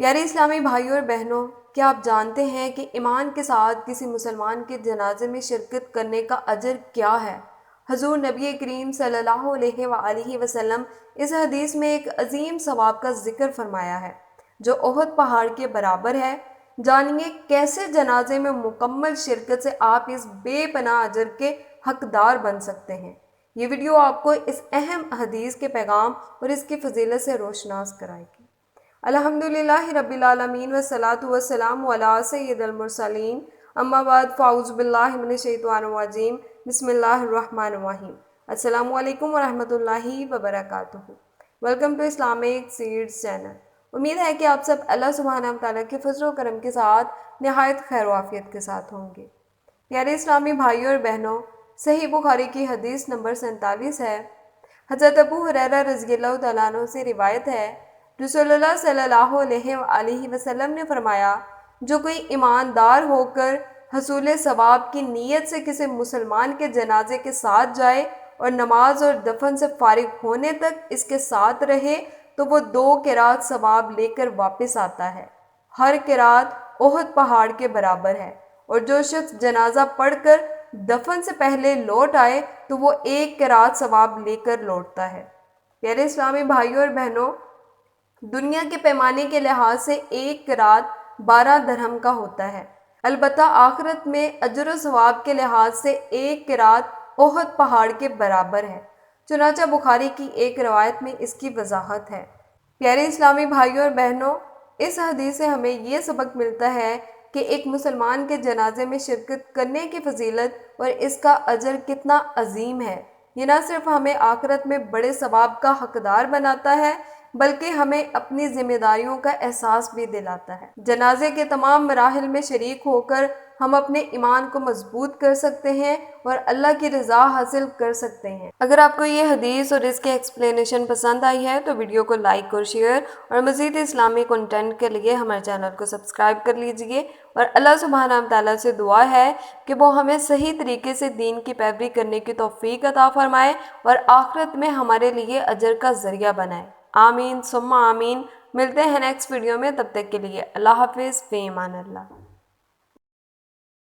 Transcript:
پیارے اسلامی بھائیوں اور بہنوں، کیا آپ جانتے ہیں کہ ایمان کے ساتھ کسی مسلمان کے جنازے میں شرکت کرنے کا اجر کیا ہے؟ حضور نبی کریم صلی اللہ علیہ وآلہ وسلم اس حدیث میں ایک عظیم ثواب کا ذکر فرمایا ہے جو احد پہاڑ کے برابر ہے۔ جانیے کیسے جنازے میں مکمل شرکت سے آپ اس بے پناہ اجر کے حقدار بن سکتے ہیں۔ یہ ویڈیو آپ کو اس اہم حدیث کے پیغام اور اس کی فضیلت سے روشناس کرائے گی۔ الحمدللہ رب العالمین والصلاة والسلام علی سید المرسلین، اما بعد فاعوذ باللہ من الشیطان الرجیم، بسم اللہ الرحمن الرحیم۔ السلام علیکم ورحمۃ اللہ وبرکاتہ۔ Welcome to Islamic seeds channel. امید ہے کہ آپ سب اللہ سبحانہ وتعالیٰ کے فضل و کرم کے ساتھ نہایت خیر و عافیت کے ساتھ ہوں گے۔ پیارے اسلامی بھائیوں اور بہنوں، صحیح بخاری کی حدیث نمبر 47 ہے۔ حضرت ابو ہریرہ رضی اللہ تعالیٰ عنہ سے روایت ہے، رسول اللہ صلی اللہ علیہ وآلہ وسلم نے فرمایا، جو کوئی ایماندار ہو کر حصول ثواب کی نیت سے کسی مسلمان کے جنازے کے ساتھ جائے اور نماز اور دفن سے فارغ ہونے تک اس کے ساتھ رہے تو وہ 2 قرات ثواب لے کر واپس آتا ہے۔ ہر قرات احد پہاڑ کے برابر ہے، اور جو شخص جنازہ پڑھ کر دفن سے پہلے لوٹ آئے تو وہ 1 قرات ثواب لے کر لوٹتا ہے۔ پیارے اسلامی بھائیوں اور بہنوں، دنیا کے پیمانے کے لحاظ سے 1 قرات 12 درہم کا ہوتا ہے، البتہ آخرت میں اجر و ثواب کے لحاظ سے 1 قرات احد پہاڑ کے برابر ہے۔ چنانچہ بخاری کی ایک روایت میں اس کی وضاحت ہے۔ پیارے اسلامی بھائیوں اور بہنوں، اس حدیث سے ہمیں یہ سبق ملتا ہے کہ ایک مسلمان کے جنازے میں شرکت کرنے کی فضیلت اور اس کا اجر کتنا عظیم ہے۔ یہ نہ صرف ہمیں آخرت میں بڑے ثواب کا حقدار بناتا ہے بلکہ ہمیں اپنی ذمہ داریوں کا احساس بھی دلاتا ہے۔ جنازے کے تمام مراحل میں شریک ہو کر ہم اپنے ایمان کو مضبوط کر سکتے ہیں اور اللہ کی رضا حاصل کر سکتے ہیں۔ اگر آپ کو یہ حدیث اور اس کے ایکسپلینیشن پسند آئی ہے تو ویڈیو کو لائک اور شیئر، اور مزید اسلامی کنٹینٹ کے لیے ہمارے چینل کو سبسکرائب کر لیجئے، اور اللہ سبحانہ وتعالیٰ سے دعا ہے کہ وہ ہمیں صحیح طریقے سے دین کی پیروی کرنے کی توفیق عطا فرمائے اور آخرت میں ہمارے لیے اجر کا ذریعہ بنائے۔ آمین ثم آمین۔ ملتے ہیں نیکسٹ ویڈیو میں، تب تک کے لیے اللہ حافظ، فی امان اللہ۔